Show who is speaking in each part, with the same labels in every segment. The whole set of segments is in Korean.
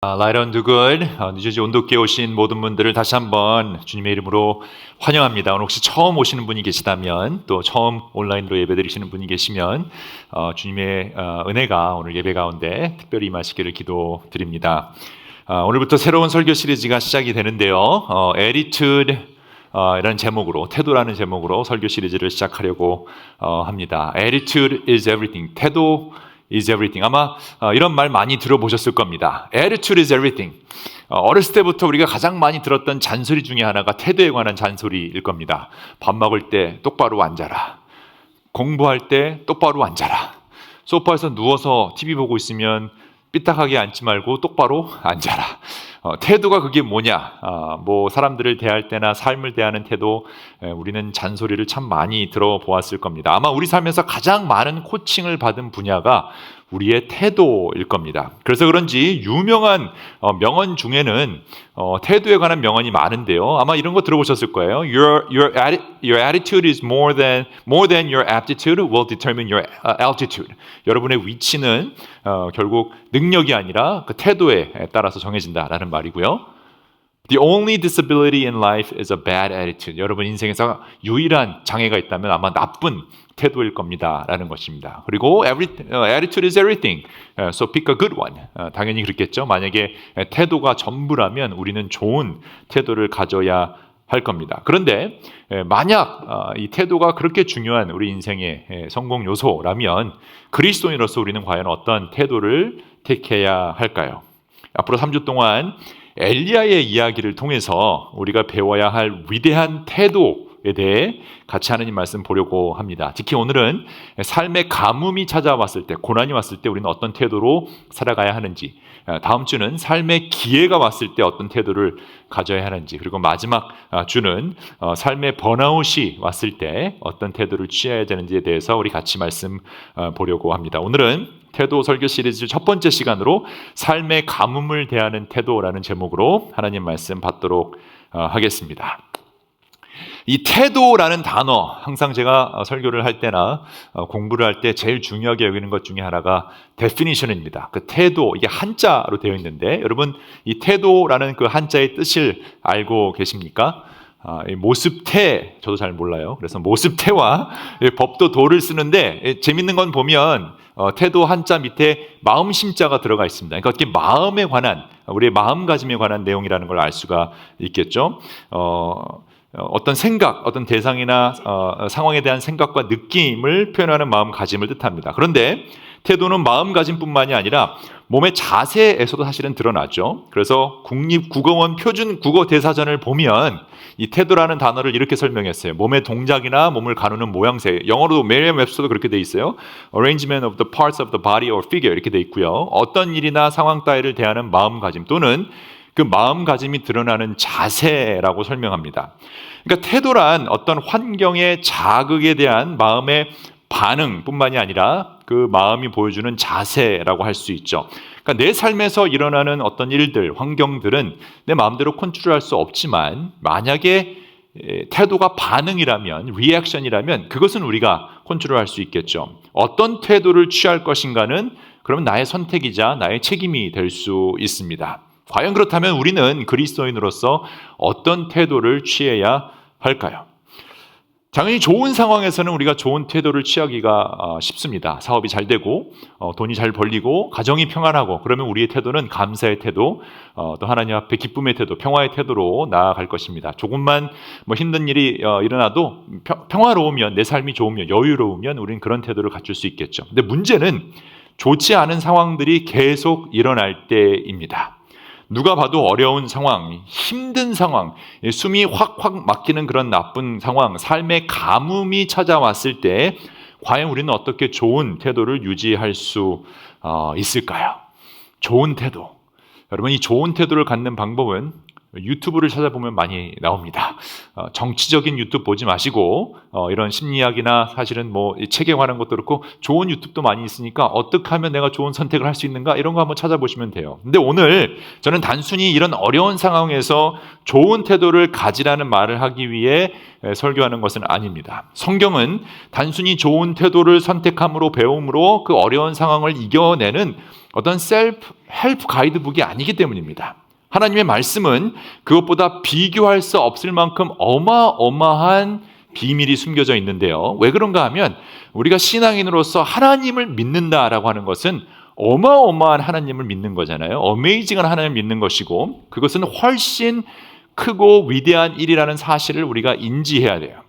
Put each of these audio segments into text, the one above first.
Speaker 1: Light on the Good, 뉴저지 온도교에 오신 모든 분들을 다시 한번 주님의 이름으로 환영합니다. 오늘 혹시 처음 오시는 분이 계시다면, 또 처음 온라인으로 예배드리시는 분이 계시면 주님의 은혜가 오늘 예배 가운데 특별히 임하시기를 기도드립니다. 오늘부터 새로운 설교 시리즈가 시작이 되는데요. Attitude 이라는 제목으로, 태도라는 제목으로 설교 시리즈를 시작하려고 합니다. Attitude is everything. 태도 is everything. 아마 이런 말 많이 들어보셨을 겁니다. Attitude is everything. 어렸을 때부터 우리가 가장 많이 들었던 잔소리 중에 하나가 태도에 관한 잔소리일 겁니다. 밥 먹을 때 똑바로 앉아라. 공부할 때 똑바로 앉아라. 소파에서 누워서 TV 보고 있으면 삐딱하게 앉지 말고 똑바로 앉아라. 태도가 그게 뭐냐? 사람들을 대할 때나 삶을 대하는 태도, 우리는 잔소리를 참 많이 들어보았을 겁니다. 아마 우리 삶에서 가장 많은 코칭을 받은 분야가 우리의 태도일 겁니다. 그래서 그런지 유명한 명언 중에는 태도에 관한 명언이 많은데요. 아마 이런 거 들어보셨을 거예요. Your attitude is more than your aptitude will determine your altitude. 여러분의 위치는 결국 능력이 아니라 그 태도에 따라서 정해진다라는 말이고요. The only disability in life is a bad attitude. 여러분 인생에서 유일한 장애가 있다면 아마 나쁜 태도일 겁니다 라는 것입니다. 그리고 attitude is everything. So pick a good one. 당연히 그렇겠죠. 만약에 태도가 전부라면 우리는 좋은 태도를 가져야 할 겁니다. 그런데 만약 이 태도가 그렇게 중요한 우리 인생의 성공 요소라면 그리스도인으로서 우리는 과연 어떤 태도를 택해야 할까요? 앞으로 3주 동안 엘리야의 이야기를 통해서 우리가 배워야 할 위대한 태도에 대해 같이 하나님 말씀 보려고 합니다. 특히 오늘은 삶의 가뭄이 찾아왔을 때, 고난이 왔을 때 우리는 어떤 태도로 살아가야 하는지, 다음 주는 삶의 기회가 왔을 때 어떤 태도를 가져야 하는지, 그리고 마지막 주는 삶의 번아웃이 왔을 때 어떤 태도를 취해야 되는지에 대해서 우리 같이 말씀 보려고 합니다. 오늘은 태도 설교 시리즈 첫 번째 시간으로 삶의 가뭄을 대하는 태도라는 제목으로 하나님 말씀 받도록 하겠습니다. 이 태도라는 단어, 항상 제가 설교를 할 때나 공부를 할 때 제일 중요하게 여기는 것 중에 하나가 definition입니다. 그 태도, 이게 한자로 되어 있는데 여러분 이 태도라는 그 한자의 뜻을 알고 계십니까? 모습태, 저도 잘 몰라요. 그래서 모습태와 법도 도를 쓰는데 재밌는 건 보면 태도 한자 밑에 마음심자가 들어가 있습니다. 그러니까 어떻게 마음에 관한, 우리의 마음가짐에 관한 내용이라는 걸 알 수가 있겠죠. 어떤 생각, 어떤 대상이나 상황에 대한 생각과 느낌을 표현하는 마음가짐을 뜻합니다. 그런데 태도는 마음가짐뿐만이 아니라 몸의 자세에서도 사실은 드러나죠. 그래서 국립국어원 표준국어대사전을 보면 이 태도라는 단어를 이렇게 설명했어요. 몸의 동작이나 몸을 가누는 모양새, 영어로도 메리엄-웹스터도 그렇게 돼 있어요. Arrangement of the parts of the body or figure 이렇게 돼 있고요. 어떤 일이나 상황 따위를 대하는 마음가짐 또는 그 마음가짐이 드러나는 자세라고 설명합니다. 그러니까 태도란 어떤 환경의 자극에 대한 마음의 반응뿐만이 아니라 그 마음이 보여주는 자세라고 할 수 있죠. 그러니까 내 삶에서 일어나는 어떤 일들, 환경들은 내 마음대로 컨트롤할 수 없지만 만약에 태도가 반응이라면, 리액션이라면 그것은 우리가 컨트롤할 수 있겠죠. 어떤 태도를 취할 것인가는 그러면 나의 선택이자 나의 책임이 될 수 있습니다. 과연 그렇다면 우리는 그리스도인으로서 어떤 태도를 취해야 할까요? 당연히 좋은 상황에서는 우리가 좋은 태도를 취하기가 쉽습니다. 사업이 잘 되고 돈이 잘 벌리고 가정이 평안하고 그러면 우리의 태도는 감사의 태도, 또 하나님 앞에 기쁨의 태도, 평화의 태도로 나아갈 것입니다. 조금만 힘든 일이 일어나도 평화로우면, 내 삶이 좋으면, 여유로우면 우리는 그런 태도를 갖출 수 있겠죠. 근데 문제는 좋지 않은 상황들이 계속 일어날 때입니다. 누가 봐도 어려운 상황, 힘든 상황, 숨이 확확 막히는 그런 나쁜 상황, 삶의 가뭄이 찾아왔을 때 과연 우리는 어떻게 좋은 태도를 유지할 수 있을까요? 좋은 태도. 여러분, 이 좋은 태도를 갖는 방법은 유튜브를 찾아보면 많이 나옵니다. 정치적인 유튜브 보지 마시고 이런 심리학이나 사실은 책에 관한 것도 그렇고 좋은 유튜브도 많이 있으니까 어떻게 하면 내가 좋은 선택을 할 수 있는가 이런 거 한번 찾아보시면 돼요. 근데 오늘 저는 단순히 이런 어려운 상황에서 좋은 태도를 가지라는 말을 하기 위해 설교하는 것은 아닙니다. 성경은 단순히 좋은 태도를 선택함으로 배움으로 그 어려운 상황을 이겨내는 어떤 셀프 헬프 가이드북이 아니기 때문입니다. 하나님의 말씀은 그것보다 비교할 수 없을 만큼 어마어마한 비밀이 숨겨져 있는데요. 왜 그런가 하면 우리가 신앙인으로서 하나님을 믿는다라고 하는 것은 어마어마한 하나님을 믿는 거잖아요. 어메이징한 하나님을 믿는 것이고 그것은 훨씬 크고 위대한 일이라는 사실을 우리가 인지해야 돼요.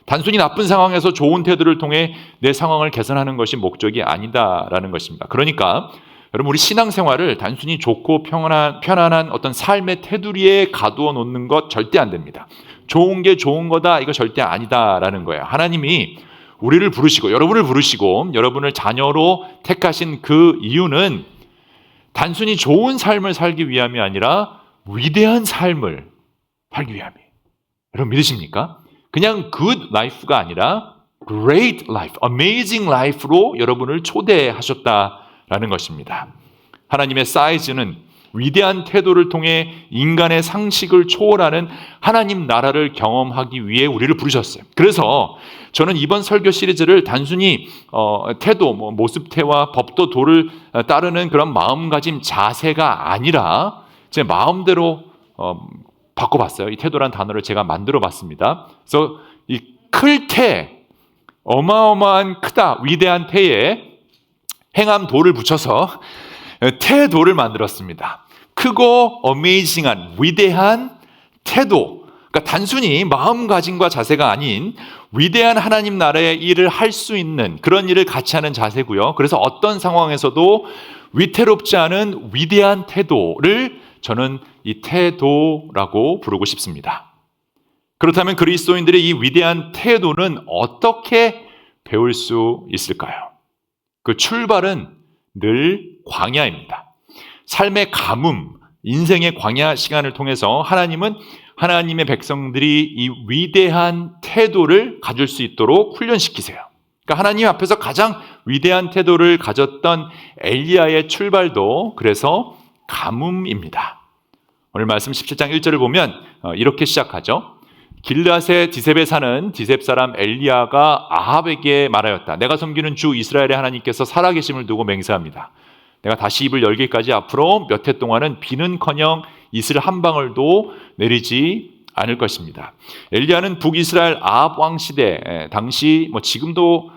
Speaker 1: 단순히 나쁜 상황에서 좋은 태도를 통해 내 상황을 개선하는 것이 목적이 아니다라는 것입니다. 그러니까 여러분 우리 신앙생활을 단순히 좋고 편안한 어떤 삶의 테두리에 가두어 놓는 것 절대 안 됩니다. 좋은 게 좋은 거다 이거 절대 아니다라는 거예요. 하나님이 우리를 부르시고 여러분을 부르시고 여러분을 자녀로 택하신 그 이유는 단순히 좋은 삶을 살기 위함이 아니라 위대한 삶을 살기 위함이에요. 여러분 믿으십니까? 그냥 good life가 아니라 great life, amazing life로 여러분을 초대하셨다라는 것입니다. 하나님의 사이즈는 위대한 태도를 통해 인간의 상식을 초월하는 하나님 나라를 경험하기 위해 우리를 부르셨어요. 그래서 저는 이번 설교 시리즈를 단순히 태도, 모습태와 법도도를 따르는 그런 마음가짐 자세가 아니라 제 마음대로 바꿔봤어요. 이 태도란 단어를 제가 만들어봤습니다. 그래서 이 클 태, 어마어마한 크다, 위대한 태에 행함 도를 붙여서 태도를 만들었습니다. 크고 어메이징한 위대한 태도. 그러니까 단순히 마음가짐과 자세가 아닌 위대한 하나님 나라의 일을 할 수 있는 그런 일을 같이 하는 자세고요. 그래서 어떤 상황에서도 위태롭지 않은 위대한 태도를 저는 이 태도라고 부르고 싶습니다. 그렇다면 그리스도인들의 이 위대한 태도는 어떻게 배울 수 있을까요? 그 출발은 늘 광야입니다. 삶의 가뭄, 인생의 광야 시간을 통해서 하나님은 하나님의 백성들이 이 위대한 태도를 가질 수 있도록 훈련시키세요. 그러니까 하나님 앞에서 가장 위대한 태도를 가졌던 엘리야의 출발도 그래서 가뭄입니다. 오늘 말씀 17장 1절을 보면 이렇게 시작하죠. 길앗의 디셉에 사는 디셉 사람 엘리야가 아합에게 말하였다. 내가 섬기는 주 이스라엘의 하나님께서 살아계심을 두고 맹세합니다. 내가 다시 입을 열기까지 앞으로 몇 해 동안은 비는커녕 이슬 한 방울도 내리지 않을 것입니다. 엘리야는 북이스라엘 아합 왕 시대 당시 지금도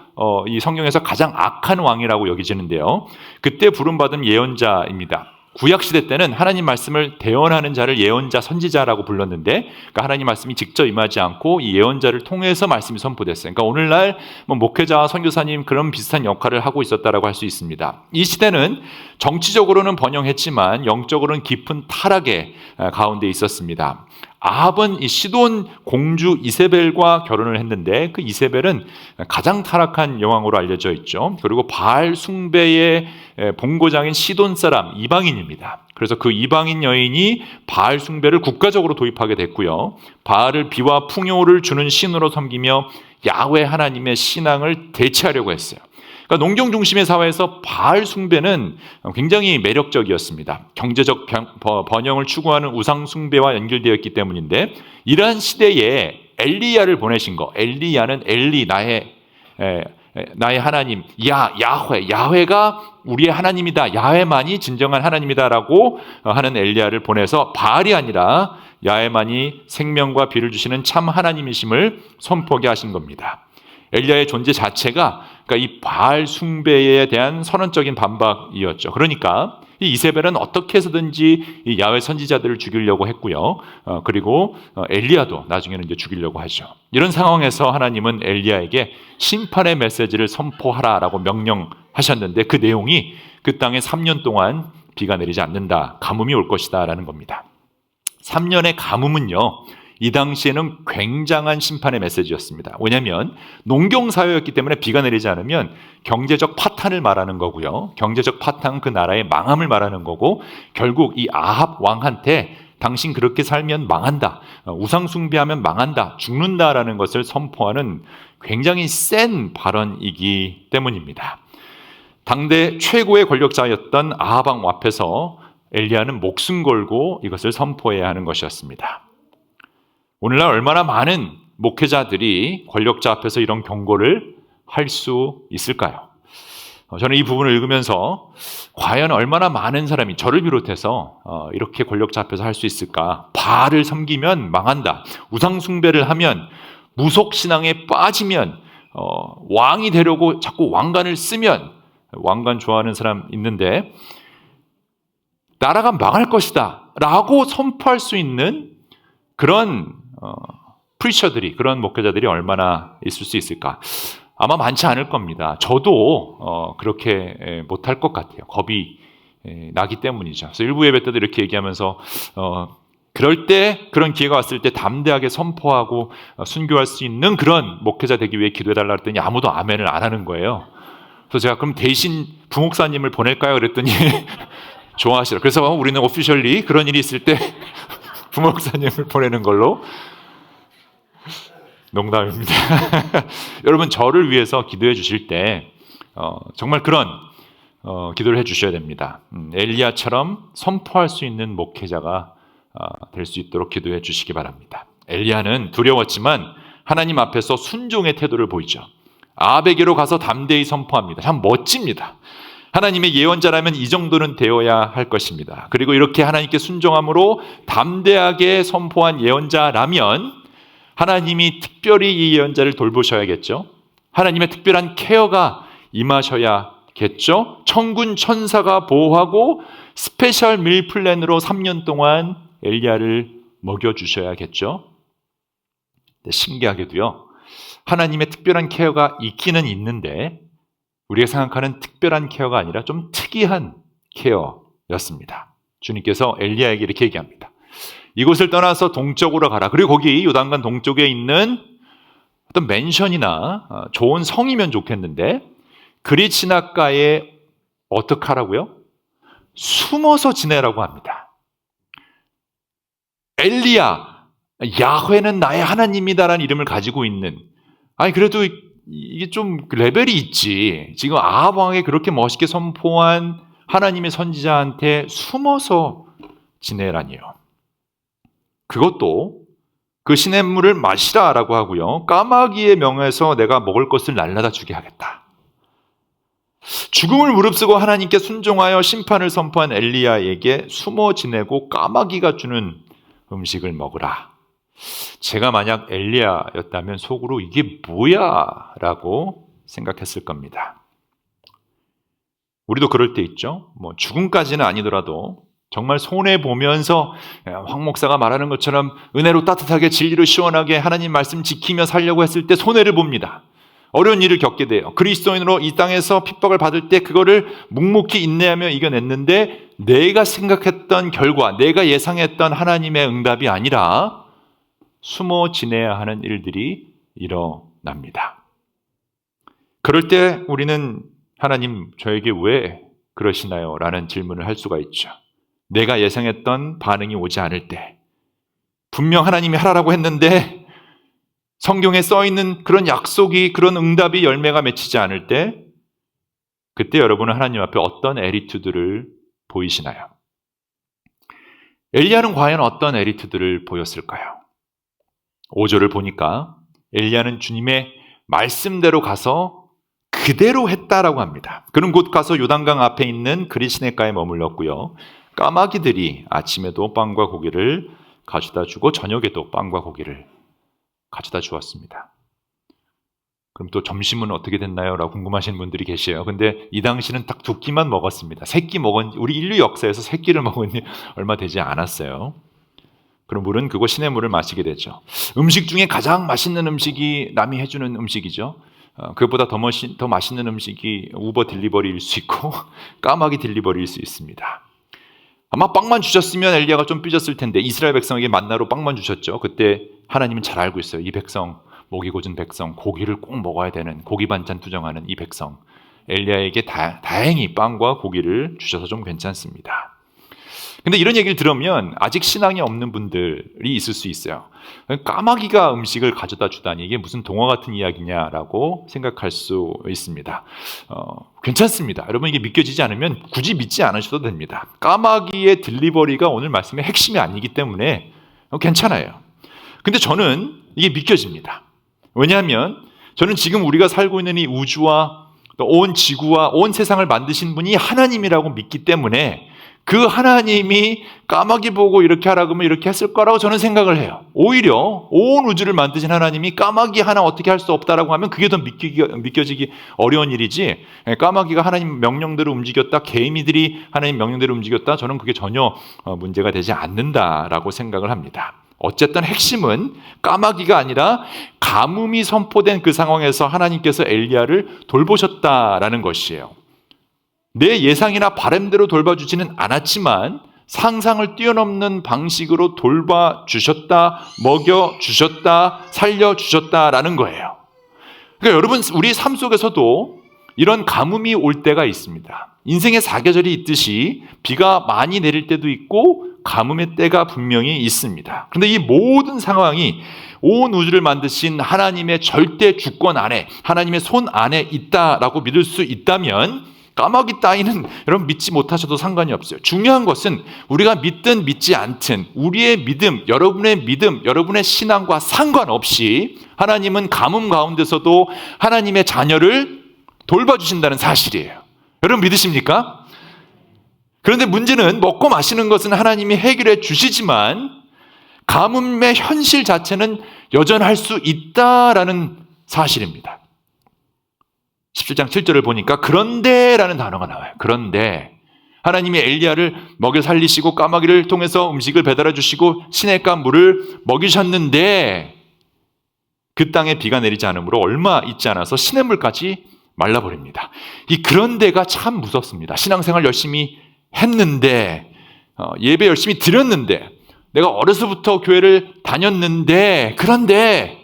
Speaker 1: 이 성경에서 가장 악한 왕이라고 여겨지는데요. 그때 부름받은 예언자입니다. 구약 시대 때는 하나님 말씀을 대언하는 자를 예언자, 선지자라고 불렀는데, 그러니까 하나님 말씀이 직접 임하지 않고 이 예언자를 통해서 말씀이 선포됐어요. 그러니까 오늘날 목회자와 선교사님 그런 비슷한 역할을 하고 있었다라고 할 수 있습니다. 이 시대는 정치적으로는 번영했지만 영적으로는 깊은 타락의 가운데 있었습니다. 아합은 이 시돈 공주 이세벨과 결혼을 했는데 그 이세벨은 가장 타락한 여왕으로 알려져 있죠. 그리고 바알 숭배의 본고장인 시돈 사람 이방인입니다. 그래서 그 이방인 여인이 바알 숭배를 국가적으로 도입하게 됐고요. 바알을 비와 풍요를 주는 신으로 섬기며 야훼 하나님의 신앙을 대체하려고 했어요. 그러니까 농경 중심의 사회에서 바알 숭배는 굉장히 매력적이었습니다. 경제적 번영을 추구하는 우상 숭배와 연결되어 있기 때문인데 이러한 시대에 엘리야를 보내신 거. 엘리야는 엘리 나의 하나님 야훼가 우리의 하나님이다. 야훼만이 진정한 하나님이다라고 하는 엘리야를 보내서 바알이 아니라 야훼만이 생명과 비를 주시는 참 하나님이심을 선포하게 하신 겁니다. 엘리야의 존재 자체가 그러니까 이 바알 숭배에 대한 선언적인 반박이었죠. 그러니까 이 이세벨은 어떻게 해서든지 이 야훼 선지자들을 죽이려고 했고요. 그리고 엘리야도 나중에는 이제 죽이려고 하죠. 이런 상황에서 하나님은 엘리야에게 심판의 메시지를 선포하라라고 명령하셨는데 그 내용이 그 땅에 3년 동안 비가 내리지 않는다. 가뭄이 올 것이다라는 겁니다. 3년의 가뭄은요. 이 당시에는 굉장한 심판의 메시지였습니다. 왜냐하면 농경사회였기 때문에 비가 내리지 않으면 경제적 파탄을 말하는 거고요. 경제적 파탄은 그 나라의 망함을 말하는 거고 결국 이 아합 왕한테 당신 그렇게 살면 망한다. 우상 숭배하면 망한다. 죽는다라는 것을 선포하는 굉장히 센 발언이기 때문입니다. 당대 최고의 권력자였던 아합 왕 앞에서 엘리야는 목숨 걸고 이것을 선포해야 하는 것이었습니다. 오늘날 얼마나 많은 목회자들이 권력자 앞에서 이런 경고를 할 수 있을까요? 저는 이 부분을 읽으면서 과연 얼마나 많은 사람이 저를 비롯해서 이렇게 권력자 앞에서 할 수 있을까? 바알을 섬기면 망한다. 우상 숭배를 하면, 무속신앙에 빠지면, 왕이 되려고 자꾸 왕관을 쓰면, 왕관 좋아하는 사람 있는데 나라가 망할 것이다 라고 선포할 수 있는 그런 프리처들이, 그런 목회자들이 얼마나 있을 수 있을까? 아마 많지 않을 겁니다. 저도 그렇게 못할 것 같아요. 겁이 나기 때문이죠. 그래서 일부 예배 때도 이렇게 얘기하면서 그럴 때, 그런 기회가 왔을 때 담대하게 선포하고 순교할 수 있는 그런 목회자 되기 위해 기도해달라 했더니 아무도 아멘을 안 하는 거예요. 그래서 제가 그럼 대신 부목사님을 보낼까요? 그랬더니 좋아하시더라고요. 그래서 우리는 오피셜리 그런 일이 있을 때 부목사님을 보내는 걸로. 농담입니다. 여러분, 저를 위해서 기도해 주실 때 정말 그런 기도를 해 주셔야 됩니다. 엘리야처럼 선포할 수 있는 목회자가 될 수 있도록 기도해 주시기 바랍니다. 엘리야는 두려웠지만 하나님 앞에서 순종의 태도를 보이죠. 아합에게로 가서 담대히 선포합니다. 참 멋집니다. 하나님의 예언자라면 이 정도는 되어야 할 것입니다. 그리고 이렇게 하나님께 순종함으로 담대하게 선포한 예언자라면 하나님이 특별히 이 예언자를 돌보셔야겠죠. 하나님의 특별한 케어가 임하셔야겠죠. 천군 천사가 보호하고 스페셜 밀 플랜으로 3년 동안 엘리야를 먹여주셔야겠죠. 신기하게도요, 하나님의 특별한 케어가 있기는 있는데 우리가 생각하는 특별한 케어가 아니라 좀 특이한 케어였습니다. 주님께서 엘리야에게 이렇게 얘기합니다. 이곳을 떠나서 동쪽으로 가라. 그리고 거기 요단강 동쪽에 있는 어떤 맨션이나 좋은 성이면 좋겠는데 그리 시냇가에 어떻게 하라고요? 숨어서 지내라고 합니다. 엘리야, 야훼는 나의 하나님이다라는 이름을 가지고 있는, 아니 그래도 이게 좀 레벨이 있지. 지금 아합 왕이 그렇게 멋있게 선포한 하나님의 선지자한테 숨어서 지내라니요. 그것도 그 시냇물을 마시라라고 하고요. 까마귀의 명에서 내가 먹을 것을 날라다 주게 하겠다. 죽음을 무릅쓰고 하나님께 순종하여 심판을 선포한 엘리야에게 숨어 지내고 까마귀가 주는 음식을 먹으라. 제가 만약 엘리야였다면 속으로 이게 뭐야? 라고 생각했을 겁니다. 우리도 그럴 때 있죠. 죽음까지는 아니더라도 정말 손해보면서 황 목사가 말하는 것처럼 은혜로 따뜻하게 진리로 시원하게 하나님 말씀 지키며 살려고 했을 때 손해를 봅니다. 어려운 일을 겪게 돼요. 그리스도인으로 이 땅에서 핍박을 받을 때 그거를 묵묵히 인내하며 이겨냈는데 내가 생각했던 결과, 내가 예상했던 하나님의 응답이 아니라 숨어 지내야 하는 일들이 일어납니다. 그럴 때 우리는 하나님 저에게 왜 그러시나요? 라는 질문을 할 수가 있죠. 내가 예상했던 반응이 오지 않을 때, 분명 하나님이 하라고 했는데 성경에 써있는 그런 약속이, 그런 응답이 열매가 맺히지 않을 때, 그때 여러분은 하나님 앞에 어떤 애리투드를 보이시나요? 엘리야는 과연 어떤 애리투드를 보였을까요? 5절을 보니까 엘리야는 주님의 말씀대로 가서 그대로 했다라고 합니다. 그는 곧 가서 요단강 앞에 있는 그리 시냇가에 머물렀고요. 까마귀들이 아침에도 빵과 고기를 가져다 주고 저녁에도 빵과 고기를 가져다 주었습니다. 그럼 또 점심은 어떻게 됐나요? 라고 궁금하시는 분들이 계세요. 근데 이 당시는 딱 2끼만 먹었습니다. 3끼 먹은, 우리 인류 역사에서 3끼를 먹은 지 얼마 되지 않았어요. 그럼 물은 그곳 시냇물을 마시게 되죠. 음식 중에 가장 맛있는 음식이 남이 해주는 음식이죠. 그것보다 더 맛있는 음식이 우버 딜리버리일 수 있고 까마귀 딜리버리일 수 있습니다. 아마 빵만 주셨으면 엘리야가 좀 삐졌을 텐데 이스라엘 백성에게 만나로 빵만 주셨죠. 그때 하나님은 잘 알고 있어요. 이 백성, 목이 고진 백성, 고기를 꼭 먹어야 되는, 고기 반찬 투정하는 이 백성, 엘리야에게 다행히 빵과 고기를 주셔서 좀 괜찮습니다. 근데 이런 얘기를 들으면 아직 신앙이 없는 분들이 있을 수 있어요. 까마귀가 음식을 가져다 주다니 이게 무슨 동화 같은 이야기냐라고 생각할 수 있습니다. 괜찮습니다. 여러분, 이게 믿겨지지 않으면 굳이 믿지 않으셔도 됩니다. 까마귀의 딜리버리가 오늘 말씀의 핵심이 아니기 때문에 괜찮아요. 근데 저는 이게 믿겨집니다. 왜냐하면 저는 지금 우리가 살고 있는 이 우주와 또 온 지구와 온 세상을 만드신 분이 하나님이라고 믿기 때문에 그 하나님이 까마귀 보고 이렇게 하라 그러면 이렇게 했을 거라고 저는 생각을 해요. 오히려 온 우주를 만드신 하나님이 까마귀 하나 어떻게 할 수 없다라고 하면 그게 더 믿겨지기 어려운 일이지, 까마귀가 하나님 명령대로 움직였다, 개미들이 하나님 명령대로 움직였다, 저는 그게 전혀 문제가 되지 않는다라고 생각을 합니다. 어쨌든 핵심은 까마귀가 아니라 가뭄이 선포된 그 상황에서 하나님께서 엘리야를 돌보셨다라는 것이에요. 내 예상이나 바람대로 돌봐주지는 않았지만 상상을 뛰어넘는 방식으로 돌봐주셨다, 먹여주셨다, 살려주셨다라는 거예요. 그러니까 여러분, 우리 삶 속에서도 이런 가뭄이 올 때가 있습니다. 인생의 사계절이 있듯이 비가 많이 내릴 때도 있고 가뭄의 때가 분명히 있습니다. 그런데 이 모든 상황이 온 우주를 만드신 하나님의 절대 주권 안에, 하나님의 손 안에 있다라고 믿을 수 있다면 까마귀 따위는 여러분 믿지 못하셔도 상관이 없어요. 중요한 것은 우리가 믿든 믿지 않든 우리의 믿음, 여러분의 신앙과 상관없이 하나님은 가뭄 가운데서도 하나님의 자녀를 돌봐주신다는 사실이에요. 여러분 믿으십니까? 그런데 문제는 먹고 마시는 것은 하나님이 해결해 주시지만 가뭄의 현실 자체는 여전할 수 있다라는 사실입니다. 17장 7절을 보니까 그런데라는 단어가 나와요. 그런데 하나님이 엘리야를 먹여 살리시고 까마귀를 통해서 음식을 배달해 주시고 시냇가 물을 먹이셨는데 그 땅에 비가 내리지 않으므로 얼마 있지 않아서 시냇물까지 말라버립니다. 이 그런데가 참 무섭습니다. 신앙생활 열심히 했는데, 예배 열심히 드렸는데, 내가 어려서부터 교회를 다녔는데, 그런데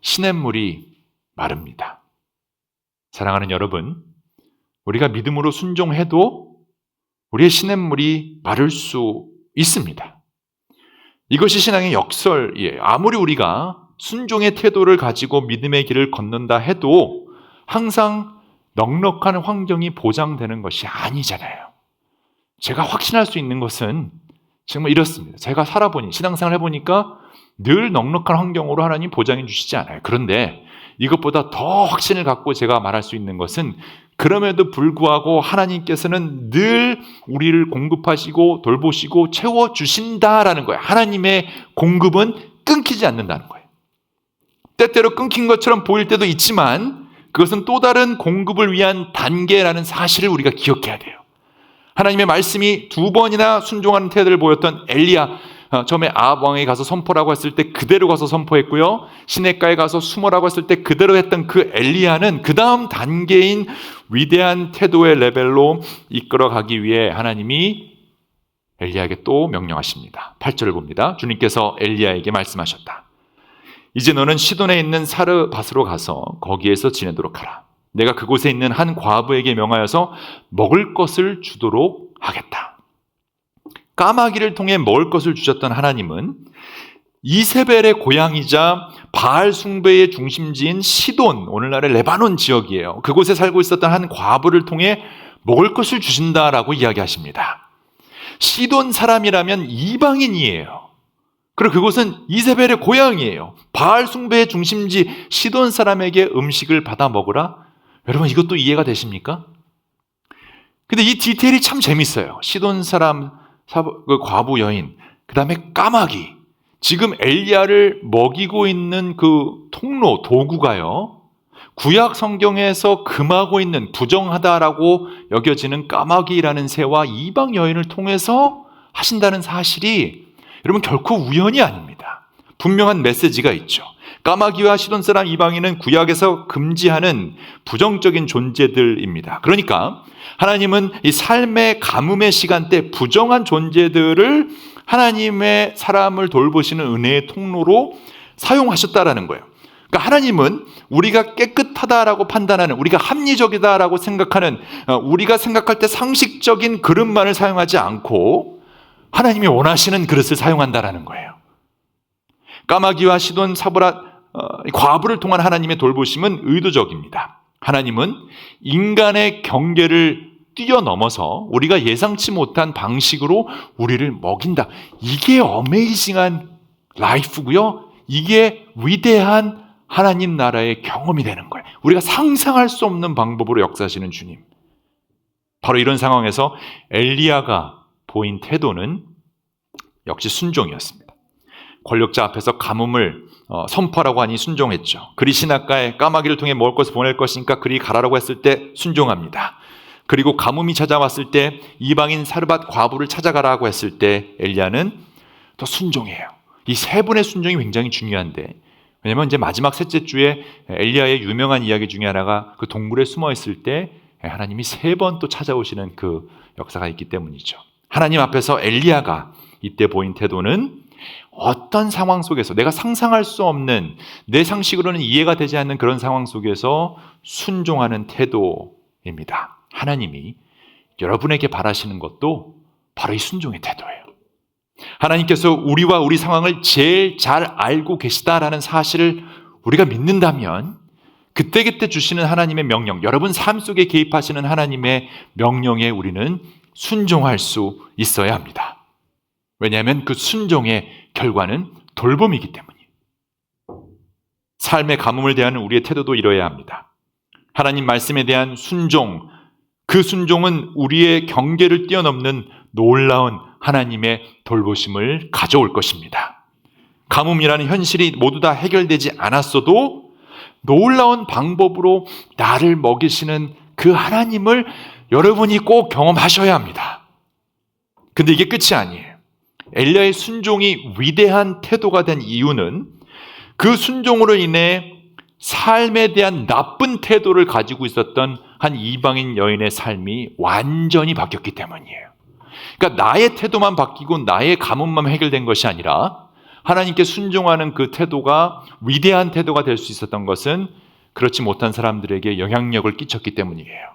Speaker 1: 시냇물이 마릅니다. 사랑하는 여러분, 우리가 믿음으로 순종해도 우리의 시냇물이 마를 수 있습니다. 이것이 신앙의 역설이에요. 아무리 우리가 순종의 태도를 가지고 믿음의 길을 걷는다 해도 항상 넉넉한 환경이 보장되는 것이 아니잖아요. 제가 확신할 수 있는 것은 정말 이렇습니다. 제가 살아보니, 신앙생활 해보니까 늘 넉넉한 환경으로 하나님 보장해 주시지 않아요. 그런데 이것보다 더 확신을 갖고 제가 말할 수 있는 것은 그럼에도 불구하고 하나님께서는 늘 우리를 공급하시고 돌보시고 채워주신다라는 거예요. 하나님의 공급은 끊기지 않는다는 거예요. 때때로 끊긴 것처럼 보일 때도 있지만 그것은 또 다른 공급을 위한 단계라는 사실을 우리가 기억해야 돼요. 하나님의 말씀이 2번이나 순종하는 태도를 보였던 엘리야, 처음에 아합 왕에 가서 선포라고 했을 때 그대로 가서 선포했고요. 시냇가에 가서 숨으라고 했을 때 그대로 했던 그 엘리야는 그 다음 단계인 위대한 태도의 레벨로 이끌어가기 위해 하나님이 엘리야에게 또 명령하십니다. 8절을 봅니다. 주님께서 엘리야에게 말씀하셨다. 이제 너는 시돈에 있는 사르밧으로 가서 거기에서 지내도록 하라. 내가 그곳에 있는 한 과부에게 명하여서 먹을 것을 주도록 하겠다. 까마귀를 통해 먹을 것을 주셨던 하나님은 이세벨의 고향이자 바알 숭배의 중심지인 시돈, 오늘날의 레바논 지역이에요. 그곳에 살고 있었던 한 과부를 통해 먹을 것을 주신다라고 이야기하십니다. 시돈 사람이라면 이방인이에요. 그리고 그곳은 이세벨의 고향이에요. 바알 숭배의 중심지 시돈 사람에게 음식을 받아 먹으라. 여러분 이것도 이해가 되십니까? 근데 이 디테일이 참 재밌어요. 시돈 사람, 그 과부 여인, 그 다음에 까마귀, 지금 엘리야를 먹이고 있는 그 통로, 도구가요, 구약 성경에서 금하고 있는 부정하다라고 여겨지는 까마귀라는 새와 이방 여인을 통해서 하신다는 사실이 여러분 결코 우연이 아닙니다. 분명한 메시지가 있죠. 까마귀와 시돈 사람 이방인은 구약에서 금지하는 부정적인 존재들입니다. 그러니까 하나님은 이 삶의 가뭄의 시간대 부정한 존재들을 하나님의 사람을 돌보시는 은혜의 통로로 사용하셨다라는 거예요. 그러니까 하나님은 우리가 깨끗하다라고 판단하는, 우리가 합리적이다라고 생각하는, 우리가 생각할 때 상식적인 그릇만을 사용하지 않고 하나님이 원하시는 그릇을 사용한다라는 거예요. 까마귀와 시돈 사보라 과부를 통한 하나님의 돌보심은 의도적입니다. 하나님은 인간의 경계를 뛰어넘어서 우리가 예상치 못한 방식으로 우리를 먹인다. 이게 어메이징한 라이프고요. 이게 위대한 하나님 나라의 경험이 되는 거예요. 우리가 상상할 수 없는 방법으로 역사하시는 주님. 바로 이런 상황에서 엘리야가 보인 태도는 역시 순종이었습니다. 권력자 앞에서 가뭄을 선포하라고 하니 순종했죠. 그리 시냇가에 까마귀를 통해 먹을 것을 보낼 것이니까 그리 가라라고 했을 때 순종합니다. 그리고 가뭄이 찾아왔을 때 이방인 사르밧 과부를 찾아가라고 했을 때 엘리야는 더 순종해요. 이 세 분의 순종이 굉장히 중요한데, 왜냐하면 이제 마지막 셋째 주에 엘리야의 유명한 이야기 중에 하나가 그 동굴에 숨어 있을 때 하나님이 세 번 또 찾아오시는 그 역사가 있기 때문이죠. 하나님 앞에서 엘리야가 이때 보인 태도는 어떤 상황 속에서 내가 상상할 수 없는, 내 상식으로는 이해가 되지 않는 그런 상황 속에서 순종하는 태도입니다. 하나님이 여러분에게 바라시는 것도 바로 이 순종의 태도예요. 하나님께서 우리와 우리 상황을 제일 잘 알고 계시다라는 사실을 우리가 믿는다면 그때그때 주시는 하나님의 명령, 여러분 삶 속에 개입하시는 하나님의 명령에 우리는 순종할 수 있어야 합니다. 왜냐하면 그 순종의 결과는 돌봄이기 때문이에요. 삶의 가뭄을 대하는 우리의 태도도 이뤄야 합니다. 하나님 말씀에 대한 순종, 그 순종은 우리의 경계를 뛰어넘는 놀라운 하나님의 돌보심을 가져올 것입니다. 가뭄이라는 현실이 모두 다 해결되지 않았어도 놀라운 방법으로 나를 먹이시는 그 하나님을 여러분이 꼭 경험하셔야 합니다. 근데 이게 끝이 아니에요. 엘리야의 순종이 위대한 태도가 된 이유는 그 순종으로 인해 삶에 대한 나쁜 태도를 가지고 있었던 한 이방인 여인의 삶이 완전히 바뀌었기 때문이에요. 그러니까 나의 태도만 바뀌고 나의 가뭄만 해결된 것이 아니라 하나님께 순종하는 그 태도가 위대한 태도가 될 수 있었던 것은 그렇지 못한 사람들에게 영향력을 끼쳤기 때문이에요.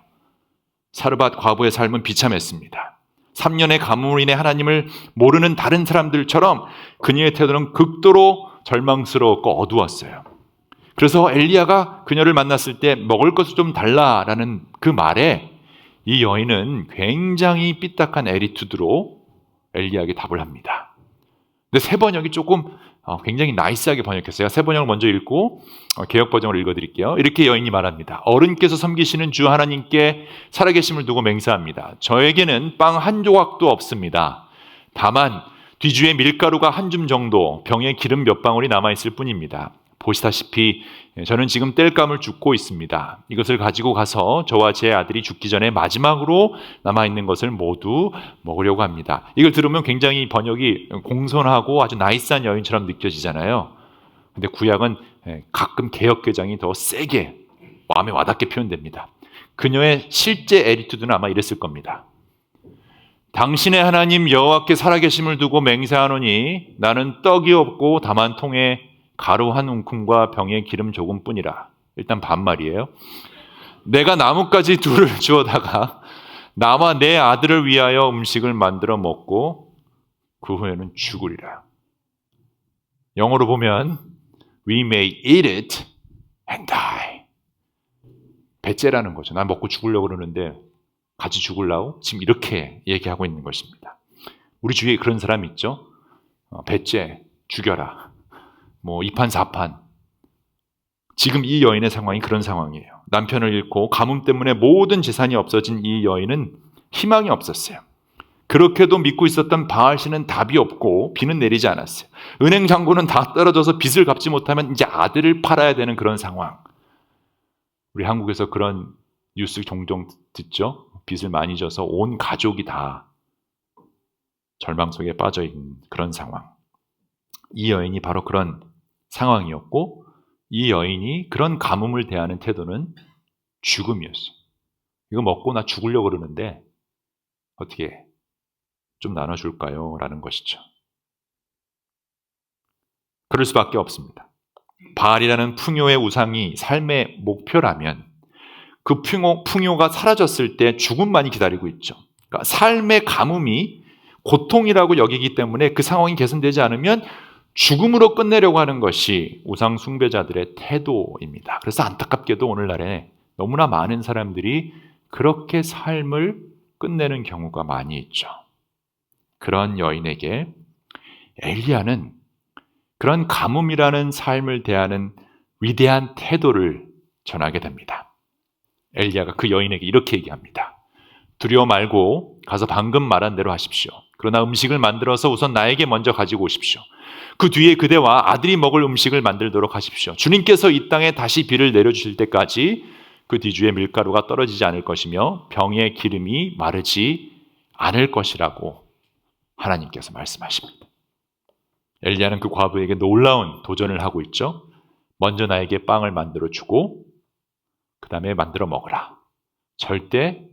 Speaker 1: 사르밧 과부의 삶은 비참했습니다. 3년의 가뭄으로 인해 하나님을 모르는 다른 사람들처럼 그녀의 태도는 극도로 절망스러웠고 어두웠어요. 그래서 엘리야가 그녀를 만났을 때 먹을 것을 좀 달라라는 그 말에 이 여인은 굉장히 삐딱한 애리투드로 엘리야에게 답을 합니다. 근데 새 번역이 조금 굉장히 나이스하게 번역했어요. 새 번역을 먼저 읽고 개역 버전으로 읽어드릴게요. 이렇게 여인이 말합니다. 어른께서 섬기시는 주 하나님께 살아계심을 두고 맹세합니다. 저에게는 빵 한 조각도 없습니다. 다만 뒤주에 밀가루가 한 줌 정도, 병에 기름 몇 방울이 남아있을 뿐입니다. 보시다시피 저는 지금 땔감을 줍고 있습니다. 이것을 가지고 가서 저와 제 아들이 죽기 전에 마지막으로 남아있는 것을 모두 먹으려고 합니다. 이걸 들으면 굉장히 번역이 공손하고 아주 나이스한 여인처럼 느껴지잖아요. 근데 구약은 가끔 개역개정이 더 세게 마음에 와닿게 표현됩니다. 그녀의 실제 애리투드는 아마 이랬을 겁니다. 당신의 하나님 여호와께 살아계심을 두고 맹세하노니 나는 떡이 없고 다만 통에 가루 한 움큼과 병에 기름 조금뿐이라. 일단 반말이에요. 내가 나뭇가지 둘을 주워다가 나와 내 아들을 위하여 음식을 만들어 먹고 그 후에는 죽으리라. 영어로 보면 We may eat it and die. 배째라는 거죠. 난 먹고 죽으려고 그러는데 같이 죽으려고? 지금 이렇게 얘기하고 있는 것입니다. 우리 주위에 그런 사람 있죠? 배째, 죽여라. 뭐 2판 4판. 지금 이 여인의 상황이 그런 상황이에요. 남편을 잃고 가뭄 때문에 모든 재산이 없어진 이 여인은 희망이 없었어요. 그렇게도 믿고 있었던 바알신은 답이 없고 비는 내리지 않았어요. 은행 잔고는 다 떨어져서 빚을 갚지 못하면 이제 아들을 팔아야 되는 그런 상황. 우리 한국에서 그런 뉴스 종종 듣죠? 빚을 많이 져서 온 가족이 다 절망 속에 빠져 있는 그런 상황. 이 여인이 바로 그런 상황이었고 이 여인이 그런 가뭄을 대하는 태도는 죽음이었어. 이거 먹고 나 죽으려고 그러는데 어떻게 해? 좀 나눠줄까요? 라는 것이죠. 그럴 수밖에 없습니다. 바알이라는 풍요의 우상이 삶의 목표라면 그 풍요가 사라졌을 때 죽음만이 기다리고 있죠. 그러니까 삶의 가뭄이 고통이라고 여기기 때문에 그 상황이 개선되지 않으면 죽음으로 끝내려고 하는 것이 우상 숭배자들의 태도입니다. 그래서 안타깝게도 오늘날에 너무나 많은 사람들이 그렇게 삶을 끝내는 경우가 많이 있죠. 그런 여인에게 엘리야는 그런 가뭄이라는 삶을 대하는 위대한 태도를 전하게 됩니다. 엘리야가 그 여인에게 이렇게 얘기합니다. 두려워 말고 가서 방금 말한 대로 하십시오. 그러나 음식을 만들어서 우선 나에게 먼저 가지고 오십시오. 그 뒤에 그대와 아들이 먹을 음식을 만들도록 하십시오. 주님께서 이 땅에 다시 비를 내려주실 때까지 그 뒤주에 밀가루가 떨어지지 않을 것이며 병의 기름이 마르지 않을 것이라고 하나님께서 말씀하십니다. 엘리야는 그 과부에게 놀라운 도전을 하고 있죠. 먼저 나에게 빵을 만들어 주고 그 다음에 만들어 먹으라. 절대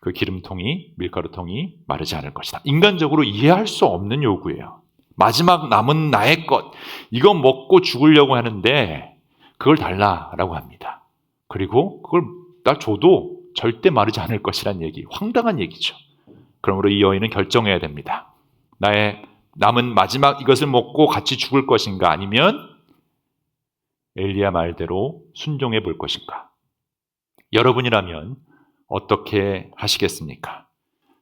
Speaker 1: 그 기름통이, 밀가루통이 마르지 않을 것이다. 인간적으로 이해할 수 없는 요구예요. 마지막 남은 나의 것, 이거 먹고 죽으려고 하는데 그걸 달라라고 합니다. 그리고 그걸 나 줘도 절대 마르지 않을 것이란 얘기, 황당한 얘기죠. 그러므로 이 여인은 결정해야 됩니다. 나의 남은 마지막 이것을 먹고 같이 죽을 것인가, 아니면 엘리야 말대로 순종해 볼 것인가. 여러분이라면 어떻게 하시겠습니까?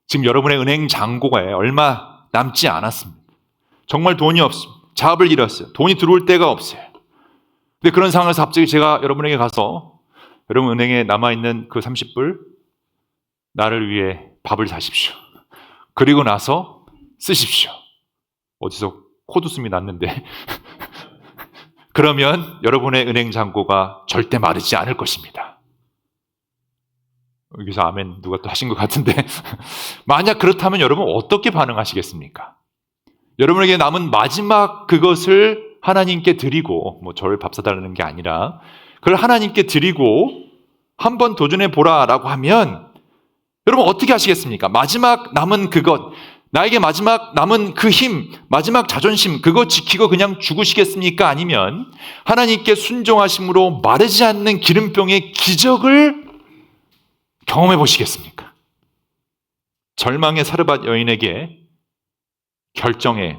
Speaker 1: 지금 여러분의 은행 잔고에 얼마 남지 않았습니다. 정말 돈이 없습니다. 잡을 잃었어요. 돈이 들어올 데가 없어요. 근데 그런 상황에서 갑자기 제가 여러분에게 가서 여러분 은행에 남아있는 그 30불 나를 위해 밥을 사십시오. 그리고 나서 쓰십시오. 어디서 코드숨이 났는데 그러면 여러분의 은행 잔고가 절대 마르지 않을 것입니다. 여기서 아멘 누가 또 하신 것 같은데 만약 그렇다면 여러분 어떻게 반응하시겠습니까? 여러분에게 남은 마지막 그것을 하나님께 드리고, 저를 밥 사달라는 게 아니라 그걸 하나님께 드리고 한번 도전해 보라라고 하면 여러분 어떻게 하시겠습니까? 마지막 남은 그것, 나에게 마지막 남은 그 힘, 마지막 자존심, 그거 지키고 그냥 죽으시겠습니까? 아니면 하나님께 순종하심으로 마르지 않는 기름병의 기적을 경험해 보시겠습니까? 절망의 사르밧 여인에게 결정의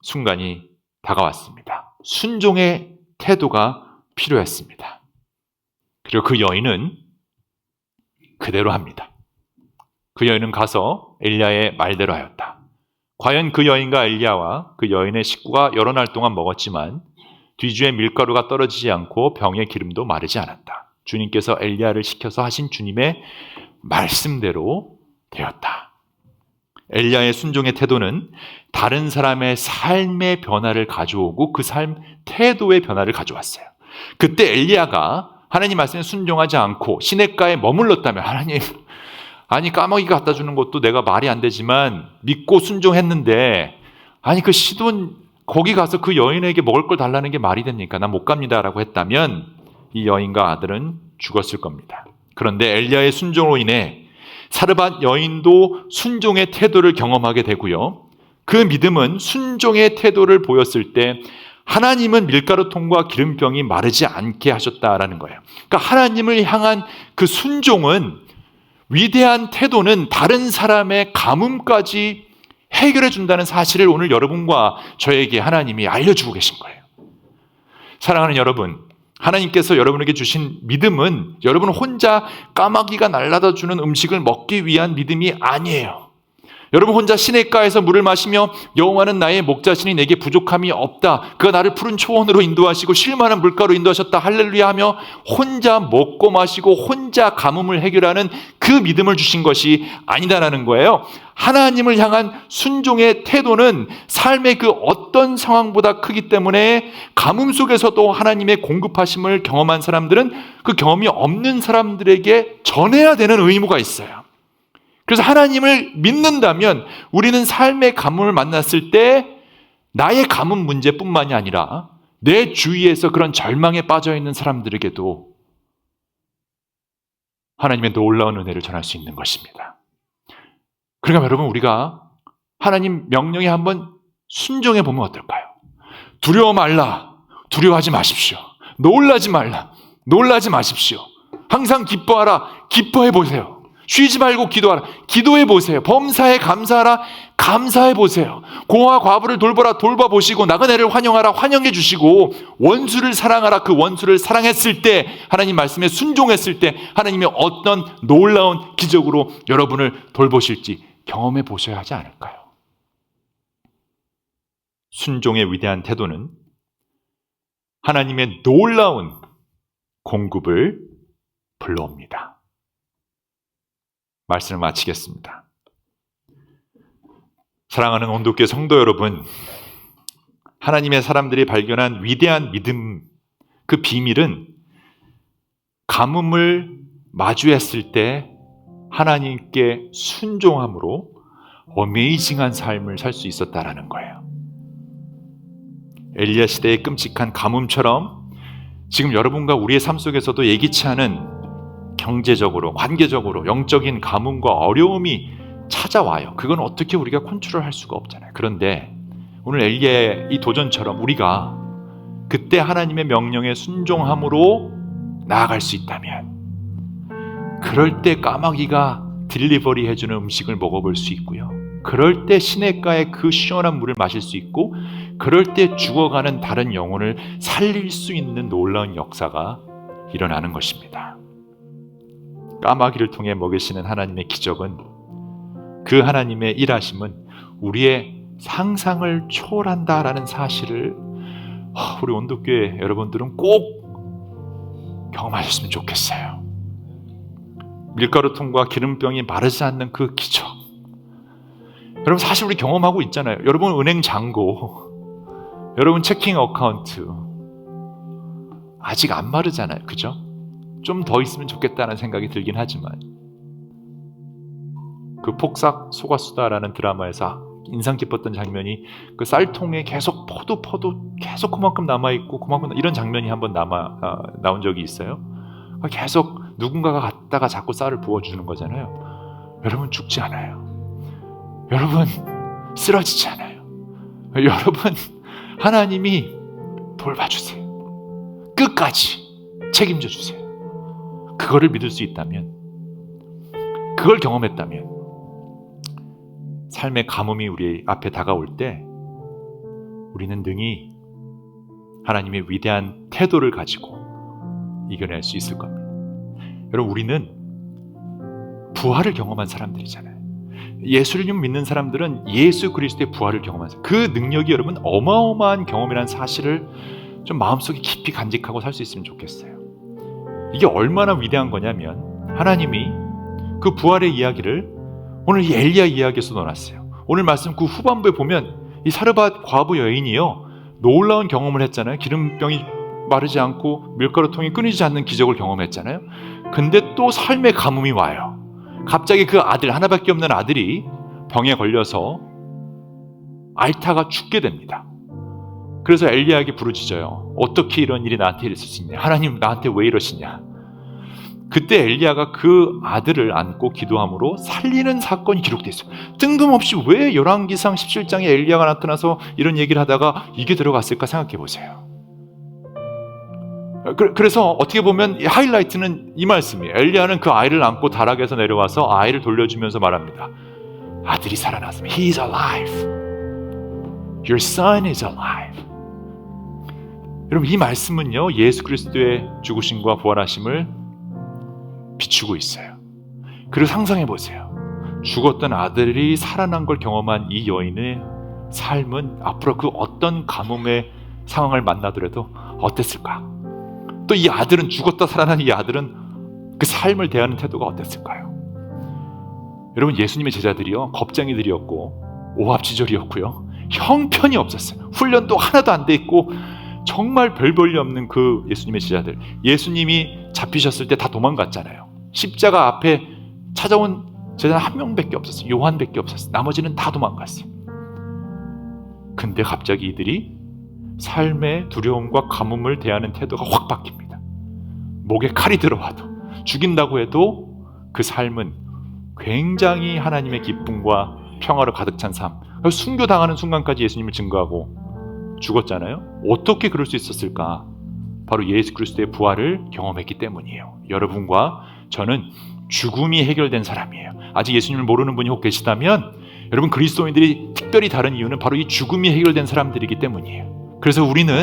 Speaker 1: 순간이 다가왔습니다. 순종의 태도가 필요했습니다. 그리고 그 여인은 그대로 합니다. 그 여인은 가서 엘리야의 말대로 하였다. 과연 그 여인과 엘리야와 그 여인의 식구가 여러 날 동안 먹었지만 뒤주에 밀가루가 떨어지지 않고 병의 기름도 마르지 않았다. 주님께서 엘리야를 시켜서 하신 주님의 말씀대로 되었다. 엘리야의 순종의 태도는 다른 사람의 삶의 변화를 가져오고 그 삶 태도의 변화를 가져왔어요. 그때 엘리야가 하나님 말씀에 순종하지 않고 시냇가에 머물렀다면, 하나님, 아니 까마귀가 갖다 주는 것도 내가 말이 안 되지만 믿고 순종했는데, 아니 그 시돈 거기 가서 그 여인에게 먹을 걸 달라는 게 말이 됩니까? 난 못 갑니다라고 했다면 이 여인과 아들은 죽었을 겁니다. 그런데 엘리야의 순종으로 인해 사르밧 여인도 순종의 태도를 경험하게 되고요. 그 믿음은 순종의 태도를 보였을 때 하나님은 밀가루통과 기름병이 마르지 않게 하셨다라는 거예요. 그러니까 하나님을 향한 그 순종은, 위대한 태도는 다른 사람의 가뭄까지 해결해 준다는 사실을 오늘 여러분과 저에게 하나님이 알려주고 계신 거예요. 사랑하는 여러분, 하나님께서 여러분에게 주신 믿음은 여러분 혼자 까마귀가 날라다 주는 음식을 먹기 위한 믿음이 아니에요. 여러분 혼자 시냇가에서 물을 마시며 여호와는 나의 목자시니 내게 부족함이 없다, 그가 나를 푸른 초원으로 인도하시고 쉴만한 물가로 인도하셨다, 할렐루야 하며 혼자 먹고 마시고 혼자 가뭄을 해결하는 그 믿음을 주신 것이 아니다라는 거예요. 하나님을 향한 순종의 태도는 삶의 그 어떤 상황보다 크기 때문에 가뭄 속에서도 하나님의 공급하심을 경험한 사람들은 그 경험이 없는 사람들에게 전해야 되는 의무가 있어요. 그래서 하나님을 믿는다면 우리는 삶의 가뭄을 만났을 때 나의 가뭄 문제뿐만이 아니라 내 주위에서 그런 절망에 빠져 있는 사람들에게도 하나님의 놀라운 은혜를 전할 수 있는 것입니다. 그러니까 여러분, 우리가 하나님 명령에 한번 순종해 보면 어떨까요? 두려워 말라, 두려워하지 마십시오. 놀라지 말라, 놀라지 마십시오. 항상 기뻐하라, 기뻐해 보세요. 쉬지 말고 기도하라, 기도해 보세요. 범사에 감사하라, 감사해 보세요. 고아 과부를 돌보라, 돌봐보시고 나그네를 환영하라, 환영해 주시고 원수를 사랑하라, 그 원수를 사랑했을 때, 하나님 말씀에 순종했을 때 하나님이 어떤 놀라운 기적으로 여러분을 돌보실지 경험해 보셔야 하지 않을까요? 순종의 위대한 태도는 하나님의 놀라운 공급을 불러옵니다. 말씀을 마치겠습니다. 사랑하는 온도교회 성도 여러분, 하나님의 사람들이 발견한 위대한 믿음, 그 비밀은 가뭄을 마주했을 때 하나님께 순종함으로 어메이징한 삶을 살 수 있었다라는 거예요. 엘리야 시대의 끔찍한 가뭄처럼 지금 여러분과 우리의 삶 속에서도 예기치 않은 경제적으로, 관계적으로 영적인 가뭄과 어려움이 찾아와요. 그건 어떻게 우리가 컨트롤할 수가 없잖아요. 그런데 오늘 엘리야의 이 도전처럼 우리가 그때 하나님의 명령에 순종함으로 나아갈 수 있다면, 그럴 때 까마귀가 딜리버리 해주는 음식을 먹어볼 수 있고요, 그럴 때 시냇가의 그 시원한 물을 마실 수 있고, 그럴 때 죽어가는 다른 영혼을 살릴 수 있는 놀라운 역사가 일어나는 것입니다. 까마귀를 통해 먹이시는 하나님의 기적은, 그 하나님의 일하심은 우리의 상상을 초월한다라는 사실을 우리 온도교회 여러분들은 꼭 경험하셨으면 좋겠어요. 밀가루통과 기름병이 마르지 않는 그 기적, 여러분 사실 우리 경험하고 있잖아요. 여러분 은행 잔고, 여러분 체킹 어카운트 아직 안 마르잖아요. 그죠? 좀 더 있으면 좋겠다는 생각이 들긴 하지만, 그 폭삭 속았수다라는 드라마에서 인상 깊었던 장면이 그 쌀통에 계속 퍼도 계속 그만큼 남아있고 그만큼, 이런 장면이 한번 나온 적이 있어요. 계속 누군가가 갔다가 자꾸 쌀을 부어주는 거잖아요. 여러분 죽지 않아요. 여러분 쓰러지지 않아요. 여러분 하나님이 돌봐주세요. 끝까지 책임져 주세요. 그거를 믿을 수 있다면, 그걸 경험했다면, 삶의 가뭄이 우리 앞에 다가올 때 우리는 능히 하나님의 위대한 태도를 가지고 이겨낼 수 있을 겁니다. 여러분 우리는 부활을 경험한 사람들이잖아요. 예수를 믿는 사람들은 예수 그리스도의 부활을 경험한 사람, 그 능력이 여러분 어마어마한 경험이라는 사실을 좀 마음속에 깊이 간직하고 살 수 있으면 좋겠어요. 이게 얼마나 위대한 거냐면, 하나님이 그 부활의 이야기를 오늘 이 엘리야 이야기에서 넣어놨어요. 오늘 말씀 그 후반부에 보면 이 사르밧 과부 여인이요, 놀라운 경험을 했잖아요. 기름병이 마르지 않고 밀가루통이 끊이지 않는 기적을 경험했잖아요. 근데 또 삶의 가뭄이 와요. 갑자기 그 아들, 하나밖에 없는 아들이 병에 걸려서 앓다가 죽게 됩니다. 그래서 엘리야에게 부르짖어요. 어떻게 이런 일이 나한테 있을 수 있냐? 하나님 나한테 왜 이러시냐? 그때 엘리야가 그 아들을 안고 기도함으로 살리는 사건이 기록되어 있어요. 뜬금없이 왜 열왕기상 17장에 엘리야가 나타나서 이런 얘기를 하다가 이게 들어갔을까 생각해 보세요. 그래서 어떻게 보면 하이라이트는 이 말씀이에요. 엘리야는 그 아이를 안고 다락에서 내려와서 아이를 돌려주면서 말합니다. 아들이 살아났습니다. He is alive. Your son is alive. 여러분 이 말씀은요, 예수 그리스도의 죽으심과 부활하심을 비추고 있어요. 그리고 상상해 보세요. 죽었던 아들이 살아난 걸 경험한 이 여인의 삶은 앞으로 그 어떤 가뭄의 상황을 만나더라도 어땠을까? 또 이 아들은, 죽었다 살아난 이 아들은 그 삶을 대하는 태도가 어땠을까요? 여러분 예수님의 제자들이요, 겁쟁이들이었고 오합지졸이었고요, 형편이 없었어요. 훈련도 하나도 안 돼 있고 정말 별 볼일 없는 그 예수님의 제자들, 예수님이 잡히셨을 때 다 도망갔잖아요. 십자가 앞에 찾아온 제자는 한 명밖에 없었어요. 요한밖에 없었어요. 나머지는 다 도망갔어요. 근데 갑자기 이들이 삶의 두려움과 가뭄을 대하는 태도가 확 바뀝니다. 목에 칼이 들어와도, 죽인다고 해도 그 삶은 굉장히 하나님의 기쁨과 평화로 가득 찬 삶. 순교당하는 순간까지 예수님을 증거하고 죽었잖아요. 어떻게 그럴 수 있었을까? 바로 예수 그리스도의 부활을 경험했기 때문이에요. 여러분과 저는 죽음이 해결된 사람이에요. 아직 예수님을 모르는 분이 혹 계시다면, 여러분 그리스도인들이 특별히 다른 이유는 바로 이 죽음이 해결된 사람들이기 때문이에요. 그래서 우리는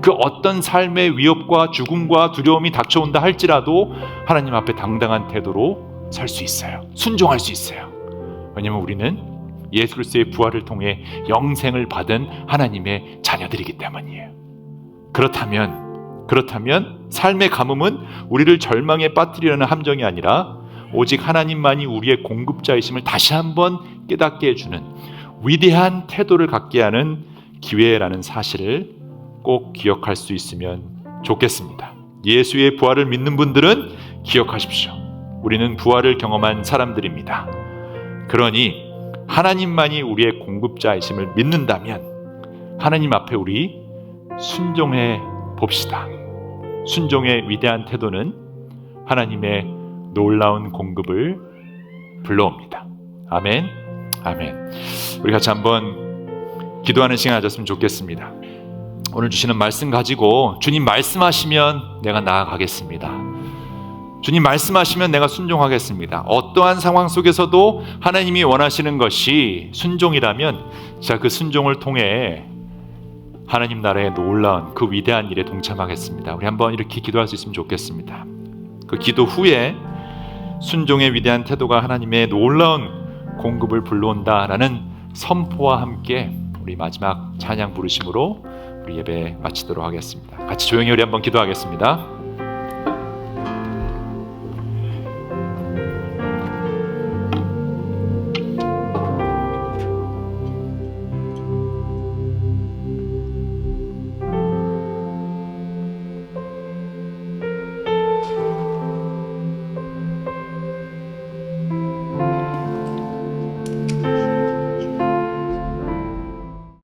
Speaker 1: 그 어떤 삶의 위협과 죽음과 두려움이 닥쳐온다 할지라도 하나님 앞에 당당한 태도로 설 수 있어요. 순종할 수 있어요. 왜냐하면 우리는 예수 그리스도의 부활을 통해 영생을 받은 하나님의 자녀들이기 때문이에요. 그렇다면 그렇다면 삶의 가뭄은 우리를 절망에 빠뜨리려는 함정이 아니라 오직 하나님만이 우리의 공급자이심을 다시 한번 깨닫게 해주는 위대한 태도를 갖게 하는 기회라는 사실을 꼭 기억할 수 있으면 좋겠습니다. 예수의 부활을 믿는 분들은 기억하십시오. 우리는 부활을 경험한 사람들입니다. 그러니 하나님만이 우리의 공급자이심을 믿는다면 하나님 앞에 우리 순종해 봅시다. 순종의 위대한 태도는 하나님의 놀라운 공급을 불러옵니다. 아멘. 아멘. 우리 같이 한번 기도하는 시간 가졌으면 좋겠습니다. 오늘 주시는 말씀 가지고 주님 말씀하시면 내가 나아가겠습니다. 주님 말씀하시면 내가 순종하겠습니다. 어떠한 상황 속에서도 하나님이 원하시는 것이 순종이라면 제가 그 순종을 통해 하나님 나라의 놀라운 그 위대한 일에 동참하겠습니다. 우리 한번 이렇게 기도할 수 있으면 좋겠습니다. 그 기도 후에 순종의 위대한 태도가 하나님의 놀라운 공급을 불러온다라는 선포와 함께 우리 마지막 찬양 부르심으로 우리 예배 마치도록 하겠습니다. 같이 조용히 우리 한번 기도하겠습니다.